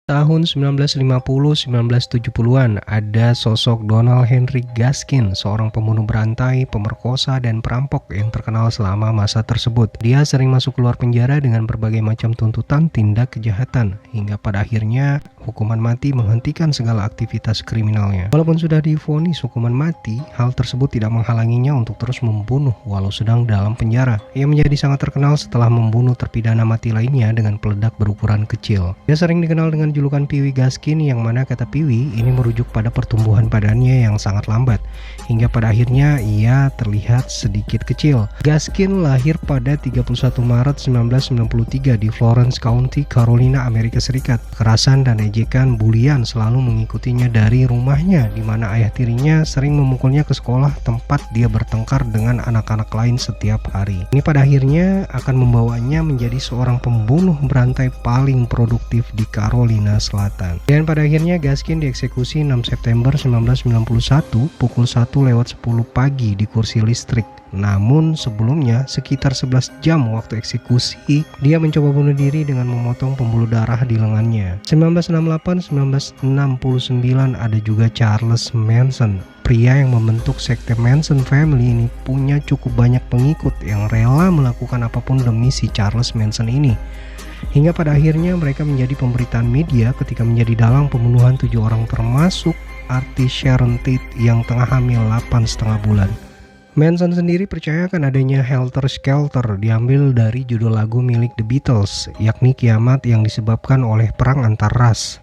Tahun 1950-1970-an, ada sosok Donald Henry Gaskin, seorang pembunuh berantai, pemerkosa, dan perampok yang terkenal selama masa tersebut. Dia sering masuk keluar penjara dengan berbagai macam tuntutan tindak kejahatan, hingga pada akhirnya hukuman mati menghentikan segala aktivitas kriminalnya. Walaupun sudah divonis hukuman mati, hal tersebut tidak menghalanginya untuk terus membunuh walau sedang dalam penjara. Ia menjadi sangat terkenal setelah membunuh terpidana mati lainnya dengan peledak berukuran kecil. Dia sering dikenal dengan julukan Pee Wee Gaskin, yang mana kata Pee Wee ini merujuk pada pertumbuhan badannya yang sangat lambat, hingga pada akhirnya ia terlihat sedikit kecil. Gaskin lahir pada 31 Maret 1993 di Florence County, Carolina, Amerika Serikat. Kekerasan dan ejekan bulian selalu mengikutinya dari rumahnya, di mana ayah tirinya sering memukulnya ke sekolah tempat dia bertengkar dengan anak-anak lain setiap hari. Ini pada akhirnya akan membawanya menjadi seorang pembunuh berantai paling produktif di Carolina Selatan. Dan pada akhirnya Gaskin dieksekusi 6 September 1991 pukul 1:10 pagi di kursi listrik. Namun sebelumnya, sekitar 11 jam waktu eksekusi, dia mencoba bunuh diri dengan memotong pembuluh darah di lengannya. 1968-1969 ada juga Charles Manson. Pria yang membentuk sekte Manson Family ini punya cukup banyak pengikut yang rela melakukan apapun demi si Charles Manson ini. Hingga pada akhirnya mereka menjadi pemberitaan media ketika menjadi dalang pembunuhan 7 orang, termasuk artis Sharon Tate yang tengah hamil 8,5 bulan. Manson sendiri percaya akan adanya Helter Skelter diambil dari judul lagu milik The Beatles, yakni kiamat yang disebabkan oleh perang antar ras.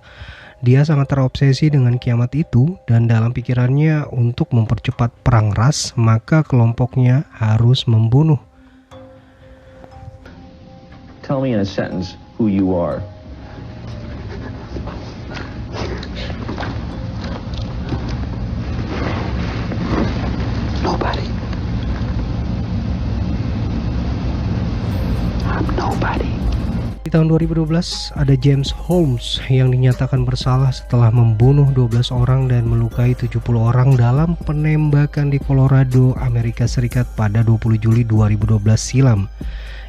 Dia sangat terobsesi dengan kiamat itu, dan dalam pikirannya untuk mempercepat perang ras, maka kelompoknya harus membunuh. Tell me in a sentence who you are. Nobody. I'm nobody. Di tahun 2012 ada James Holmes yang dinyatakan bersalah setelah membunuh 12 orang dan melukai 70 orang dalam penembakan di Colorado, Amerika Serikat pada 20 Juli 2012 silam.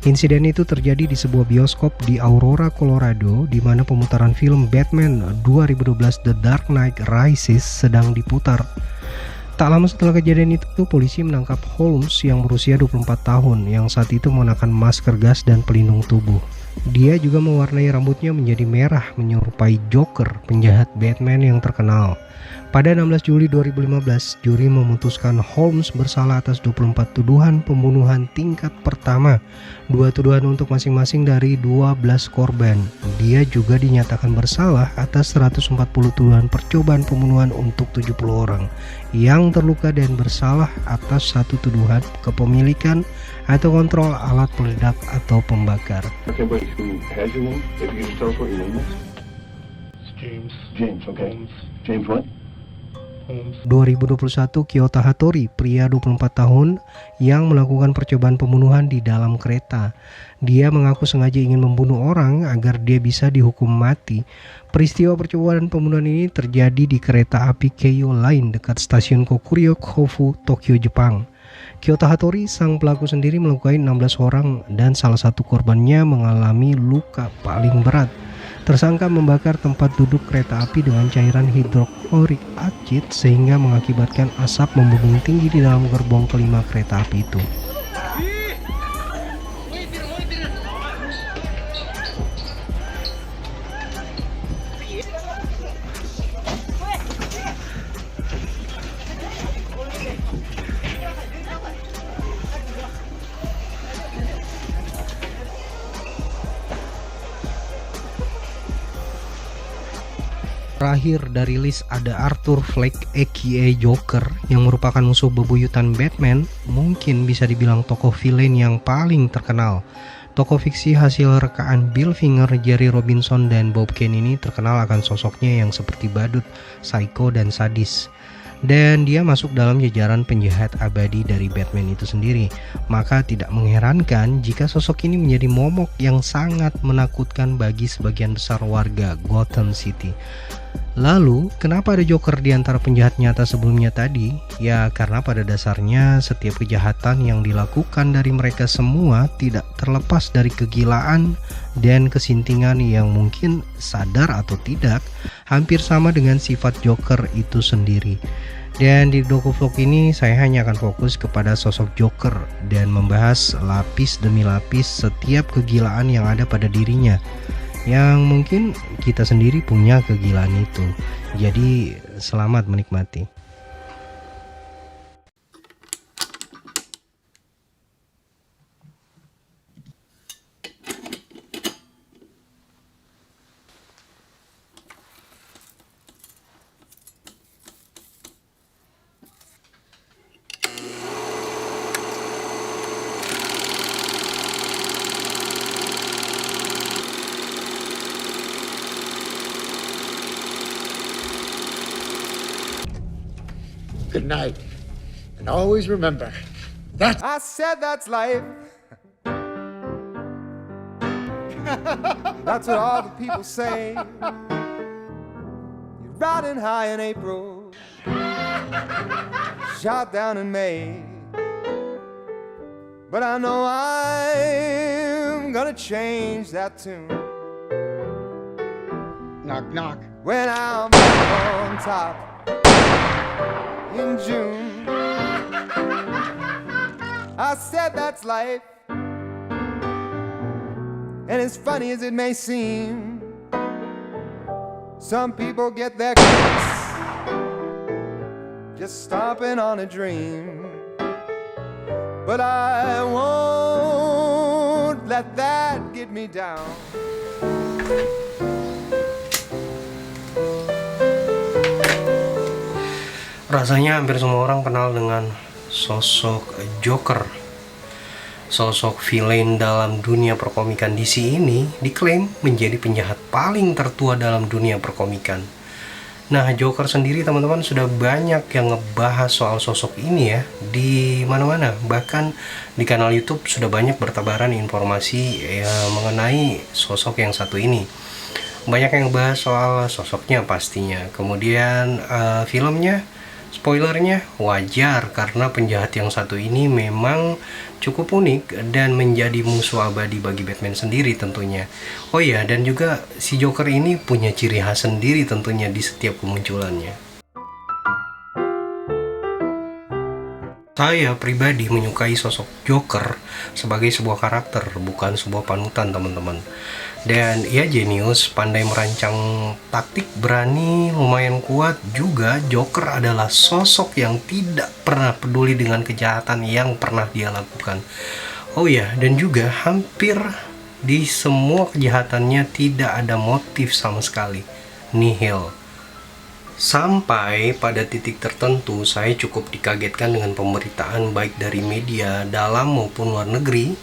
Insiden itu terjadi di sebuah bioskop di Aurora, Colorado, di mana pemutaran film Batman 2012 The Dark Knight Rises sedang diputar. Tak lama setelah kejadian itu, polisi menangkap Holmes yang berusia 24 tahun yang saat itu menggunakan masker gas dan pelindung tubuh. Dia juga mewarnai rambutnya menjadi merah menyerupai Joker, penjahat Batman yang terkenal. Pada 16 Juli 2015, juri memutuskan Holmes bersalah atas 24 tuduhan pembunuhan tingkat pertama, 2 tuduhan untuk masing-masing dari 12 korban. Dia juga dinyatakan bersalah atas 140 tuduhan percobaan pembunuhan untuk 70 orang yang terluka, dan bersalah atas 1 tuduhan kepemilikan atau kontrol alat peledak atau pembakar. Somebody who has your name? If you could just tell us what your name is? It's James. James, okay. Holmes. James what? Holmes. 2021, Kyota Hattori, pria 24 tahun yang melakukan percobaan pembunuhan di dalam kereta. Dia mengaku sengaja ingin membunuh orang agar dia bisa dihukum mati. Peristiwa percobaan pembunuhan ini terjadi di kereta api Keio Line dekat stasiun Kokuryo Kofu, Tokyo, Jepang. Kyota Hattori, sang pelaku sendiri, melukai 16 orang dan salah satu korbannya mengalami luka paling berat. Tersangka membakar tempat duduk kereta api dengan cairan hidroklorik acid sehingga mengakibatkan asap membumbung tinggi di dalam gerbong kelima kereta api itu. Terakhir dari list ada Arthur Fleck aka Joker, yang merupakan musuh bebuyutan Batman. Mungkin bisa dibilang tokoh villain yang paling terkenal. Tokoh fiksi hasil rekaan Bill Finger, Jerry Robinson, dan Bob Kane ini terkenal akan sosoknya yang seperti badut, psycho, dan sadis. Dan dia masuk dalam jajaran penjahat abadi dari Batman itu sendiri. Maka tidak mengherankan jika sosok ini menjadi momok yang sangat menakutkan bagi sebagian besar warga Gotham City. Lalu, kenapa ada Joker di antara penjahat nyata sebelumnya tadi? Ya, karena pada dasarnya setiap kejahatan yang dilakukan dari mereka semua tidak terlepas dari kegilaan dan kesintingan yang mungkin sadar atau tidak, hampir sama dengan sifat Joker itu sendiri. Dan di dokuvlog ini saya hanya akan fokus kepada sosok Joker dan membahas lapis demi lapis setiap kegilaan yang ada pada dirinya, yang mungkin kita sendiri punya kegilaan itu. Jadi selamat menikmati. Good night. And always remember, that's... I said that's life. That's what all the people say. You're riding high in April, shot down in May. But I know I'm gonna change that tune Knock, knock. when I'm on top in June. I said that's life, and as funny as it may seem, some people get their kicks just stomping on a dream. But I won't let that get me down. Rasanya hampir semua orang kenal dengan sosok Joker. Sosok villain dalam dunia perkomikan DC ini diklaim menjadi penjahat paling tertua dalam dunia perkomikan. Nah, Joker sendiri teman-teman sudah banyak yang ngebahas soal sosok ini ya di mana-mana. Bahkan di kanal YouTube sudah banyak bertebaran informasi mengenai sosok yang satu ini. Banyak yang bahas soal sosoknya pastinya. Kemudian filmnya, spoilernya wajar karena penjahat yang satu ini memang cukup unik dan menjadi musuh abadi bagi Batman sendiri tentunya. Oh iya, dan juga si Joker ini punya ciri khas sendiri tentunya di setiap kemunculannya. Saya pribadi menyukai sosok Joker sebagai sebuah karakter, bukan sebuah panutan teman-teman. Dan ia jenius, pandai merancang taktik, berani, lumayan kuat. Juga Joker adalah sosok yang tidak pernah peduli dengan kejahatan yang pernah dia lakukan. Oh ya, dan juga hampir di semua kejahatannya tidak ada motif sama sekali. Nihil. Sampai pada titik tertentu saya cukup dikagetkan dengan pemberitaan baik dari media dalam maupun luar negeri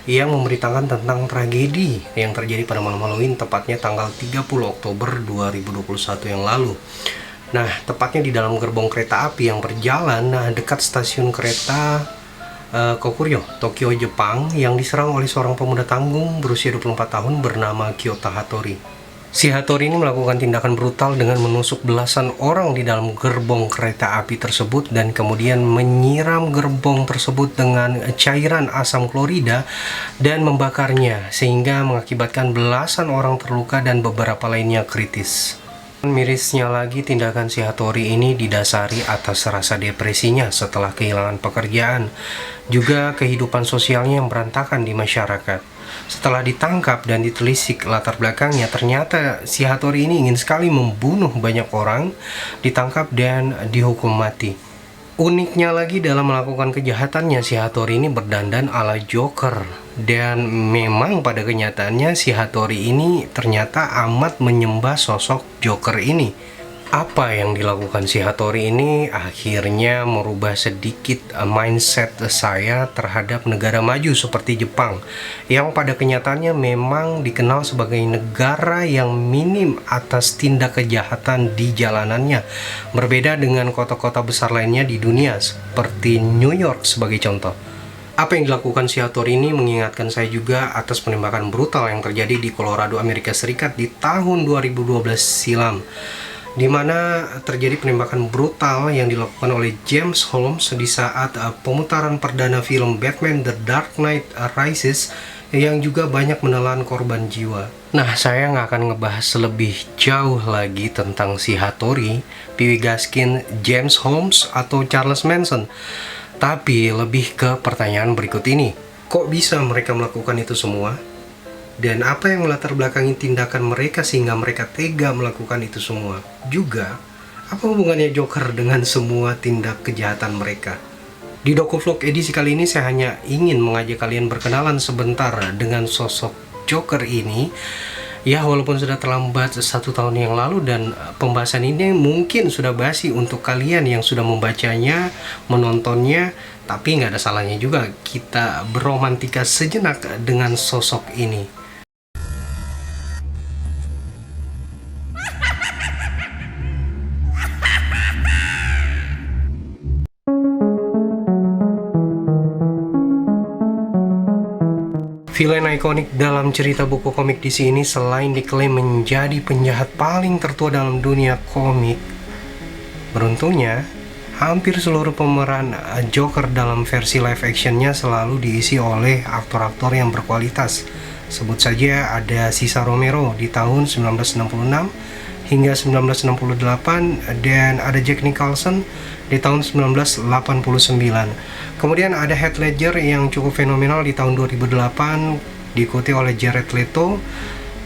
yang memberitakan tentang tragedi yang terjadi pada malam Halloween, tepatnya tanggal 30 Oktober 2021 yang lalu. Nah, tepatnya di dalam gerbong kereta api yang berjalan dekat stasiun kereta Kokuryo, Tokyo, Jepang, yang diserang oleh seorang pemuda tanggung berusia 24 tahun bernama Kyota Hattori. Si Hattori ini melakukan tindakan brutal dengan menusuk belasan orang di dalam gerbong kereta api tersebut dan kemudian menyiram gerbong tersebut dengan cairan asam klorida dan membakarnya sehingga mengakibatkan belasan orang terluka dan beberapa lainnya kritis. Mirisnya lagi, tindakan si Hattori ini didasari atas rasa depresinya setelah kehilangan pekerjaan, juga kehidupan sosialnya yang berantakan di masyarakat. Setelah ditangkap dan ditelisik latar belakangnya, ternyata si Hattori ini ingin sekali membunuh banyak orang, ditangkap dan dihukum mati. Uniknya lagi dalam melakukan kejahatannya, si Hattori ini berdandan ala Joker. Dan memang pada kenyataannya si Hattori ini ternyata amat menyembah sosok Joker ini. Apa yang dilakukan si Hattori ini akhirnya merubah sedikit mindset saya terhadap negara maju seperti Jepang, yang pada kenyataannya memang dikenal sebagai negara yang minim atas tindak kejahatan di jalanannya, berbeda dengan kota-kota besar lainnya di dunia seperti New York sebagai contoh. Apa yang dilakukan si Hattori ini mengingatkan saya juga atas penembakan brutal yang terjadi di Colorado, Amerika Serikat di tahun 2012 silam. di mana terjadi penembakan brutal yang dilakukan oleh James Holmes di saat pemutaran perdana film Batman The Dark Knight Rises yang juga banyak menelan korban jiwa. Nah, saya nggak akan ngebahas lebih jauh lagi tentang si Hattori, Pee Wee Gaskin, James Holmes, atau Charles Manson. Tapi lebih ke pertanyaan berikut ini. Kok bisa mereka melakukan itu semua? Dan apa yang melatar belakangi tindakan mereka sehingga mereka tega melakukan itu semua? Juga, apa hubungannya Joker dengan semua tindak kejahatan mereka? Di Dokuvlog edisi kali ini saya hanya ingin mengajak kalian berkenalan sebentar dengan sosok Joker ini. Ya, walaupun sudah terlambat 1 tahun yang lalu dan pembahasan ini mungkin sudah basi untuk kalian yang sudah membacanya, menontonnya, tapi nggak ada salahnya juga kita beromantika sejenak dengan sosok ini. Villain ikonik dalam cerita buku komik DC ini selain diklaim menjadi penjahat paling tertua dalam dunia komik, beruntungnya hampir seluruh pemeran Joker dalam versi live actionnya selalu diisi oleh aktor-aktor yang berkualitas. Sebut saja ada Cesar Romero di tahun 1966 hingga 1968 dan ada Jack Nicholson di tahun 1989. Kemudian ada Heath Ledger yang cukup fenomenal di tahun 2008 diikuti oleh Jared Leto,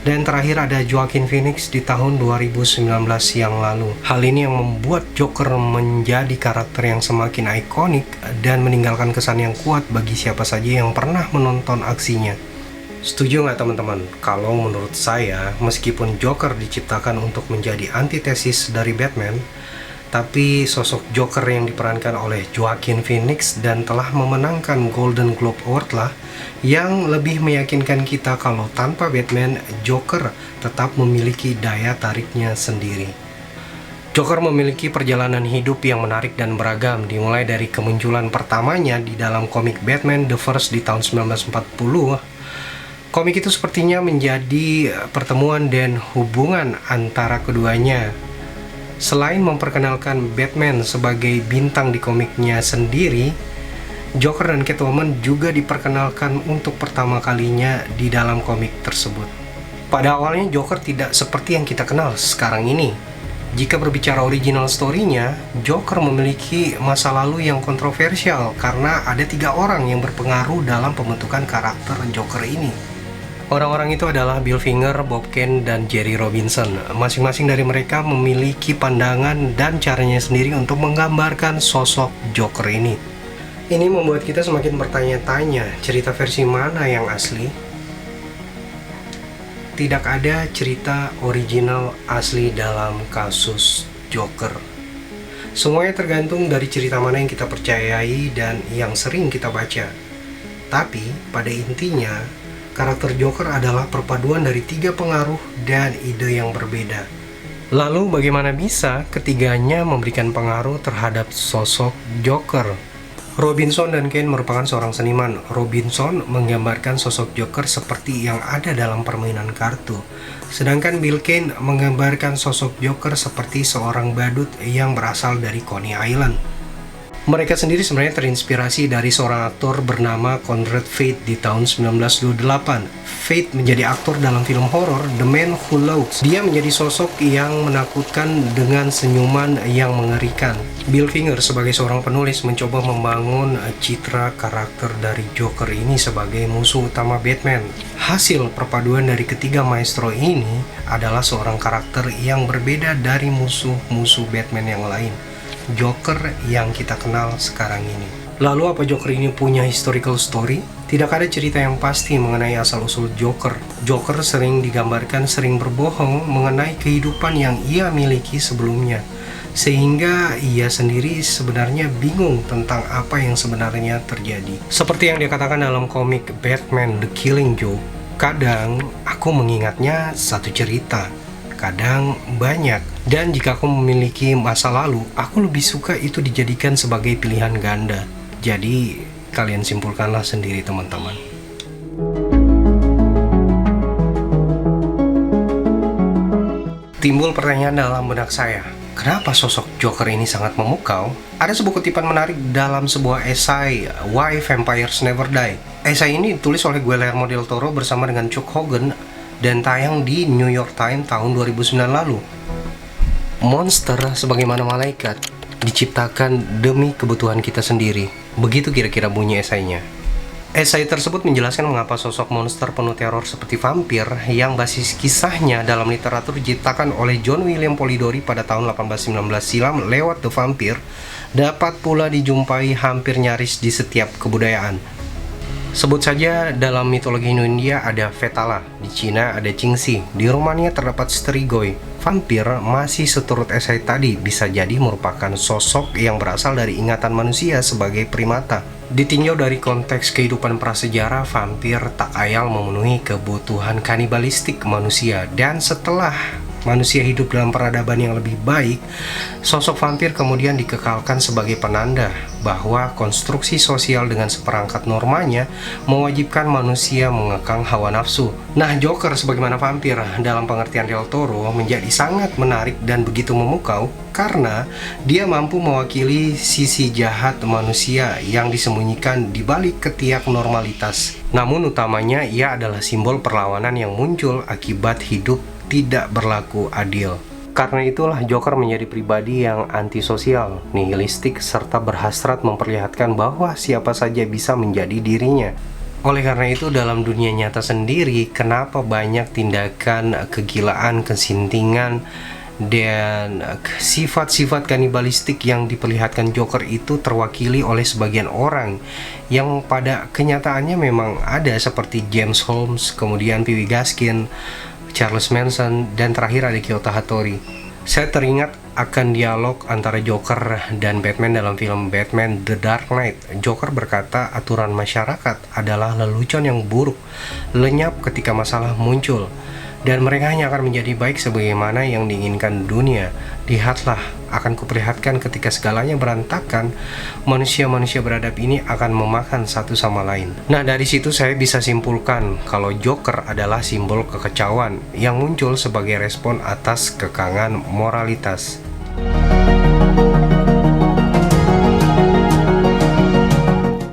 dan terakhir ada Joaquin Phoenix di tahun 2019 yang lalu. Hal ini yang membuat Joker menjadi karakter yang semakin ikonik dan meninggalkan kesan yang kuat bagi siapa saja yang pernah menonton aksinya. Setuju nggak teman-teman? Kalau menurut saya, meskipun Joker diciptakan untuk menjadi antitesis dari Batman, tapi sosok Joker yang diperankan oleh Joaquin Phoenix dan telah memenangkan Golden Globe Award lah yang lebih meyakinkan kita kalau tanpa Batman, Joker tetap memiliki daya tariknya sendiri. Joker memiliki perjalanan hidup yang menarik dan beragam, dimulai dari kemunculan pertamanya di dalam komik Batman The First di tahun 1940. Komik itu sepertinya menjadi pertemuan dan hubungan antara keduanya. Selain memperkenalkan Batman sebagai bintang di komiknya sendiri, Joker dan Catwoman juga diperkenalkan untuk pertama kalinya di dalam komik tersebut. Pada awalnya Joker tidak seperti yang kita kenal sekarang ini. Jika berbicara original story-nya, Joker memiliki masa lalu yang kontroversial karena ada 3 orang yang berpengaruh dalam pembentukan karakter Joker ini. Orang-orang itu adalah Bill Finger, Bob Kane, dan Jerry Robinson. Masing-masing dari mereka memiliki pandangan dan caranya sendiri untuk menggambarkan sosok Joker ini. Ini membuat kita semakin bertanya-tanya, cerita versi mana yang asli? Tidak ada cerita original asli dalam kasus Joker. Semuanya tergantung dari cerita mana yang kita percayai dan yang sering kita baca. Tapi, pada intinya, karakter Joker adalah perpaduan dari 3 pengaruh dan ide yang berbeda. Lalu bagaimana bisa ketiganya memberikan pengaruh terhadap sosok Joker? Robinson dan Kane merupakan seorang seniman. Robinson menggambarkan sosok Joker seperti yang ada dalam permainan kartu. Sedangkan Bill Kane menggambarkan sosok Joker seperti seorang badut yang berasal dari Coney Island. Mereka sendiri sebenarnya terinspirasi dari seorang aktor bernama Conrad Veidt di tahun 1928. Veidt menjadi aktor dalam film horor The Man Who Laughs. Dia menjadi sosok yang menakutkan dengan senyuman yang mengerikan. Bill Finger sebagai seorang penulis mencoba membangun citra karakter dari Joker ini sebagai musuh utama Batman. Hasil perpaduan dari ketiga maestro ini adalah seorang karakter yang berbeda dari musuh-musuh Batman yang lain. Joker yang kita kenal sekarang ini. Lalu apa Joker ini punya historical story? Tidak ada cerita yang pasti mengenai asal-usul Joker. Joker sering digambarkan sering berbohong mengenai kehidupan yang ia miliki sebelumnya, sehingga ia sendiri sebenarnya bingung tentang apa yang sebenarnya terjadi. Seperti yang dikatakan dalam komik Batman The Killing Joke, kadang aku mengingatnya satu cerita, kadang banyak. Dan jika aku memiliki masa lalu, aku lebih suka itu dijadikan sebagai pilihan ganda. Jadi, kalian simpulkanlah sendiri teman-teman. Timbul pertanyaan dalam benak saya, kenapa sosok Joker ini sangat memukau? Ada sebuah kutipan menarik dalam sebuah esai Why Vampires Never Die. Esai ini ditulis oleh Guillermo del Toro bersama dengan Chuck Hogan dan tayang di New York Times tahun 2009 lalu. Monster sebagaimana malaikat diciptakan demi kebutuhan kita sendiri. Begitu kira-kira bunyi esainya. Esai tersebut menjelaskan mengapa sosok monster penuh teror seperti vampir yang basis kisahnya dalam literatur diciptakan oleh John William Polidori pada tahun 1819 silam lewat The Vampire dapat pula dijumpai hampir nyaris di setiap kebudayaan. Sebut saja dalam mitologi India ada Vetala, di Cina ada Jingxi, di Romania terdapat Strigoi. Vampir masih seturut esai tadi bisa jadi merupakan sosok yang berasal dari ingatan manusia sebagai primata. Ditinjau dari konteks kehidupan prasejarah, vampir tak ayal memenuhi kebutuhan kanibalistik manusia. Dan setelah manusia hidup dalam peradaban yang lebih baik, sosok vampir kemudian dikekalkan sebagai penanda bahwa konstruksi sosial dengan seperangkat normanya mewajibkan manusia mengekang hawa nafsu. Nah, Joker sebagaimana vampir dalam pengertian Del Toro menjadi sangat menarik dan begitu memukau karena dia mampu mewakili sisi jahat manusia yang disembunyikan di balik ketiak normalitas. Namun utamanya ia adalah simbol perlawanan yang muncul akibat hidup tidak berlaku adil. Karena itulah Joker menjadi pribadi yang antisosial, nihilistik, serta berhasrat memperlihatkan bahwa siapa saja bisa menjadi dirinya. Oleh karena itu dalam dunia nyata sendiri, kenapa banyak tindakan kegilaan, kesintingan, dan sifat-sifat kanibalistik yang diperlihatkan Joker itu terwakili oleh sebagian orang yang pada kenyataannya memang ada, seperti James Holmes, kemudian P.W. Gaskin, Charles Manson, dan terakhir ada Kyoto Hattori. Saya teringat akan dialog antara Joker dan Batman dalam film Batman The Dark Knight. Joker berkata aturan masyarakat adalah lelucon yang buruk, lenyap ketika masalah muncul, dan mereka hanya akan menjadi baik sebagaimana yang diinginkan dunia. Lihatlah, akan kuperlihatkan ketika segalanya berantakan, manusia-manusia beradab ini akan memakan satu sama lain. Nah, dari situ saya bisa simpulkan kalau Joker adalah simbol kekacauan yang muncul sebagai respon atas kekangan moralitas.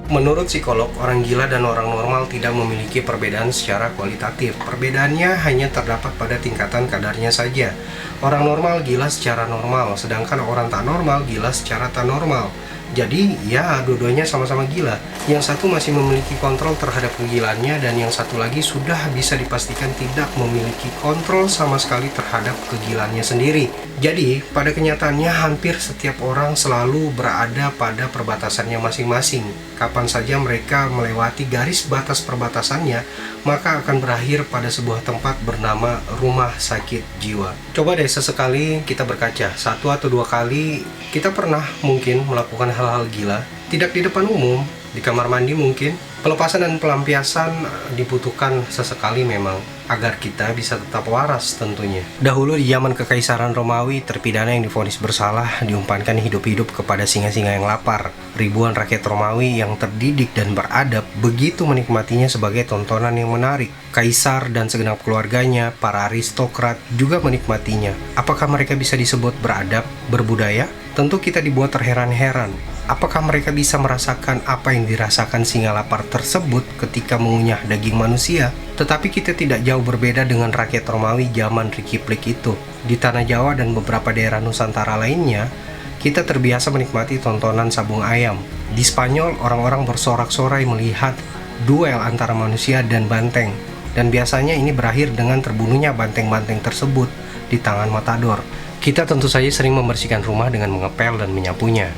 Menurut psikolog, orang gila dan orang normal tidak memiliki perbedaan secara kualitatif. Perbedaannya hanya terdapat pada tingkatan kadarnya saja. Orang normal gila secara normal, sedangkan orang tak normal gila secara tak normal. Jadi, ya dua-duanya sama-sama gila. Yang satu masih memiliki kontrol terhadap kegilaannya, dan yang satu lagi sudah bisa dipastikan tidak memiliki kontrol sama sekali terhadap kegilaannya sendiri. Jadi, pada kenyataannya hampir setiap orang selalu berada pada perbatasannya masing-masing. Kapan saja mereka melewati garis batas perbatasannya, maka akan berakhir pada sebuah tempat bernama rumah sakit jiwa. Coba deh sesekali kita berkaca, 1 atau 2 kali kita pernah mungkin melakukan hal-hal gila, tidak di depan umum, di kamar mandi mungkin. Pelepasan dan pelampiasan dibutuhkan sesekali memang, agar kita bisa tetap waras tentunya. Dahulu di zaman Kekaisaran Romawi, terpidana yang divonis bersalah diumpankan hidup-hidup kepada singa-singa yang lapar. Ribuan rakyat Romawi yang terdidik dan beradab begitu menikmatinya sebagai tontonan yang menarik. Kaisar dan segenap keluarganya, para aristokrat juga menikmatinya. Apakah mereka bisa disebut beradab, berbudaya? Tentu kita dibuat terheran-heran. Apakah mereka bisa merasakan apa yang dirasakan singa lapar tersebut ketika mengunyah daging manusia? Tetapi kita tidak jauh berbeda dengan rakyat Romawi zaman Ricky Plik itu. Di Tanah Jawa dan beberapa daerah Nusantara lainnya, kita terbiasa menikmati tontonan sabung ayam. Di Spanyol, orang-orang bersorak-sorai melihat duel antara manusia dan banteng. Dan biasanya ini berakhir dengan terbunuhnya banteng-banteng tersebut di tangan matador. Kita tentu saja sering membersihkan rumah dengan mengepel dan menyapunya.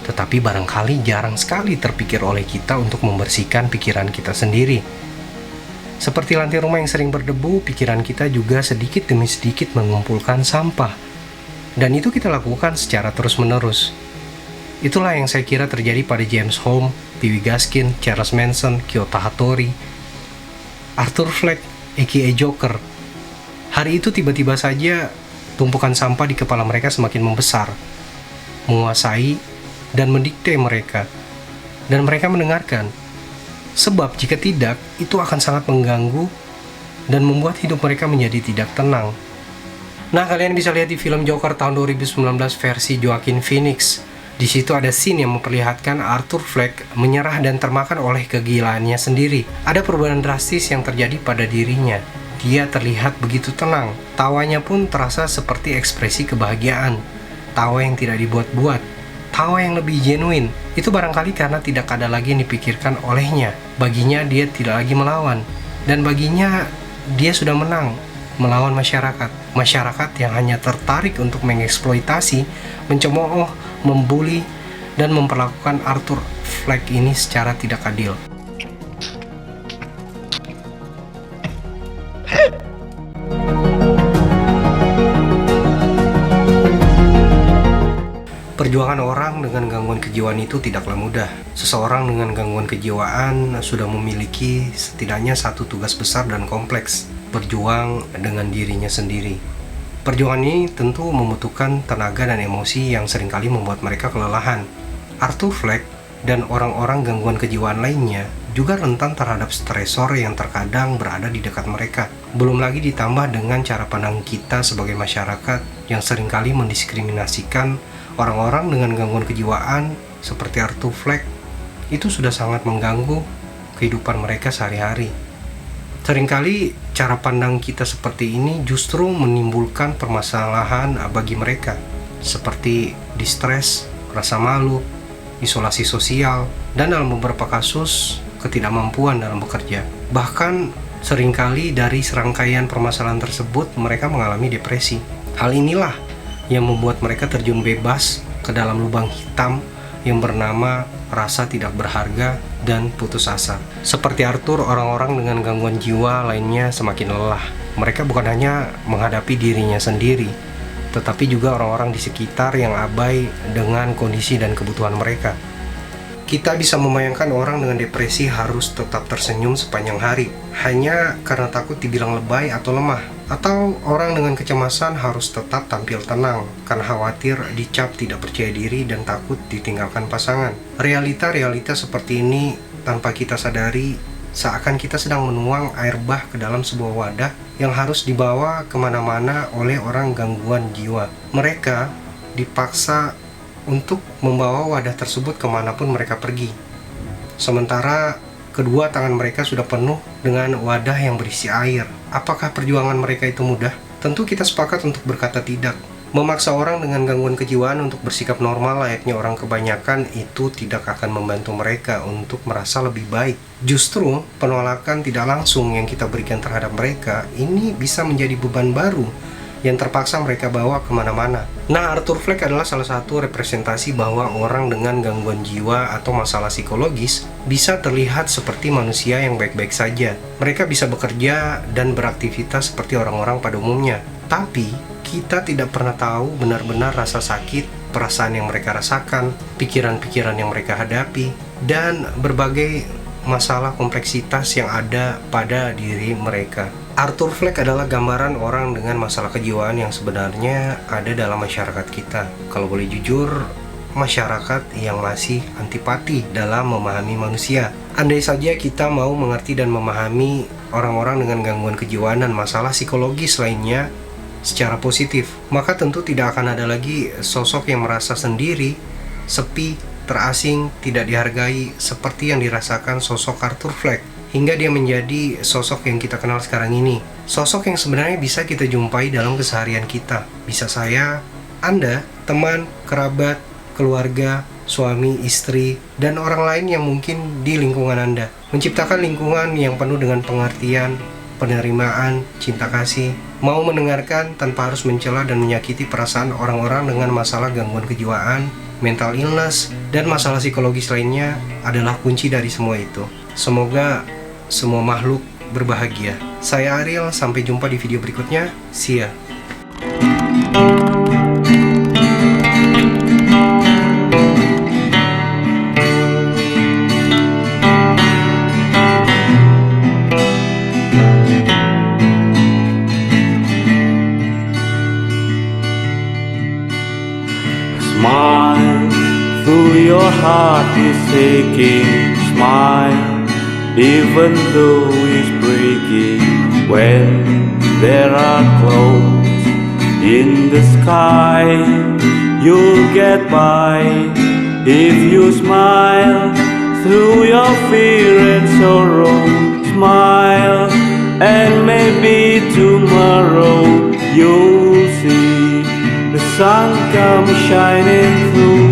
Tetapi barangkali jarang sekali terpikir oleh kita untuk membersihkan pikiran kita sendiri. Seperti lantai rumah yang sering berdebu, pikiran kita juga sedikit demi sedikit mengumpulkan sampah. Dan itu kita lakukan secara terus-menerus. Itulah yang saya kira terjadi pada James Holmes, P.W. Gaskin, Charles Manson, Kyoto Hattori, Arthur Fleck, a.k.a. Joker. Hari itu tiba-tiba saja tumpukan sampah di kepala mereka semakin membesar, menguasai dan mendikte mereka, dan mereka mendengarkan. Sebab jika tidak, itu akan sangat mengganggu dan membuat hidup mereka menjadi tidak tenang. Nah, kalian bisa lihat di film Joker tahun 2019 versi Joaquin Phoenix. Di situ ada scene yang memperlihatkan Arthur Fleck menyerah dan termakan oleh kegilaannya sendiri. Ada perubahan drastis yang terjadi pada dirinya. Dia terlihat begitu tenang. Tawanya pun terasa seperti ekspresi kebahagiaan. Tawa yang tidak dibuat-buat. Tawa yang lebih genuine. Itu barangkali karena tidak ada lagi yang dipikirkan olehnya. Baginya dia tidak lagi melawan. Dan baginya dia sudah menang melawan masyarakat yang hanya tertarik untuk mengeksploitasi, mencemooh, membuli, dan memperlakukan Arthur Fleck ini secara tidak adil. Perjuangan orang dengan gangguan kejiwaan itu tidaklah mudah. Seseorang dengan gangguan kejiwaan sudah memiliki setidaknya satu tugas besar dan kompleks: berjuang dengan dirinya sendiri. Perjuangan ini tentu membutuhkan tenaga dan emosi yang seringkali membuat mereka kelelahan. Arthur Fleck dan orang-orang gangguan kejiwaan lainnya juga rentan terhadap stresor yang terkadang berada di dekat mereka. Belum lagi ditambah dengan cara pandang kita sebagai masyarakat yang seringkali mendiskriminasikan orang-orang dengan gangguan kejiwaan seperti Arthur Fleck. Itu sudah sangat mengganggu kehidupan mereka sehari-hari. Seringkali cara pandang kita seperti ini justru menimbulkan permasalahan bagi mereka, seperti distres, rasa malu, isolasi sosial, dan dalam beberapa kasus ketidakmampuan dalam bekerja. Bahkan seringkali dari serangkaian permasalahan tersebut mereka mengalami depresi. Hal inilah yang membuat mereka terjun bebas ke dalam lubang hitam yang bernama rasa tidak berharga dan putus asa. Seperti Arthur, orang-orang dengan gangguan jiwa lainnya semakin lelah. Mereka bukan hanya menghadapi dirinya sendiri, tetapi juga orang-orang di sekitar yang abai dengan kondisi dan kebutuhan mereka. Kita bisa membayangkan orang dengan depresi harus tetap tersenyum sepanjang hari, hanya karena takut dibilang lebay atau lemah. Atau orang dengan kecemasan harus tetap tampil tenang, karena khawatir dicap tidak percaya diri dan takut ditinggalkan pasangan. Realita-realita seperti ini tanpa kita sadari, seakan kita sedang menuang air bah ke dalam sebuah wadah yang harus dibawa kemana-mana oleh orang gangguan jiwa. Mereka dipaksa untuk membawa wadah tersebut kemanapun mereka pergi. Sementara kedua tangan mereka sudah penuh dengan wadah yang berisi air. Apakah perjuangan mereka itu mudah? Tentu kita sepakat untuk berkata tidak. Memaksa orang dengan gangguan kejiwaan untuk bersikap normal layaknya orang kebanyakan itu tidak akan membantu mereka untuk merasa lebih baik. Justru penolakan tidak langsung yang kita berikan terhadap mereka ini bisa menjadi beban baru yang terpaksa mereka bawa kemana-mana. Nah, Arthur Fleck adalah salah satu representasi bahwa orang dengan gangguan jiwa atau masalah psikologis bisa terlihat seperti manusia yang baik-baik saja. Mereka bisa bekerja dan beraktivitas seperti orang-orang pada umumnya. Tapi, kita tidak pernah tahu benar-benar rasa sakit, perasaan yang mereka rasakan, pikiran-pikiran yang mereka hadapi, dan berbagai masalah kompleksitas yang ada pada diri mereka. Arthur Fleck adalah gambaran orang dengan masalah kejiwaan yang sebenarnya ada dalam masyarakat kita. Kalau boleh jujur, masyarakat yang masih antipati dalam memahami manusia. Andai saja kita mau mengerti dan memahami orang-orang dengan gangguan kejiwaan dan masalah psikologis lainnya secara positif, maka tentu tidak akan ada lagi sosok yang merasa sendiri, sepi, terasing, tidak dihargai seperti yang dirasakan sosok Arthur Fleck, hingga dia menjadi sosok yang kita kenal sekarang ini. Sosok yang sebenarnya bisa kita jumpai dalam keseharian kita. Bisa saya, Anda, teman, kerabat, keluarga, suami, istri, dan orang lain yang mungkin di lingkungan Anda. Menciptakan lingkungan yang penuh dengan pengertian, penerimaan, cinta kasih, mau mendengarkan tanpa harus mencela dan menyakiti perasaan orang-orang dengan masalah gangguan kejiwaan, mental illness, dan masalah psikologis lainnya adalah kunci dari semua itu. Semoga semua makhluk berbahagia. Saya Ariel, sampai jumpa di video berikutnya. See ya. Smile, though your heart is aching. Smile, even though it's breaking. When there are clouds in the sky. You'll get by if you smile through your fear and sorrow. Smile, and maybe tomorrow you'll see the sun come shining through.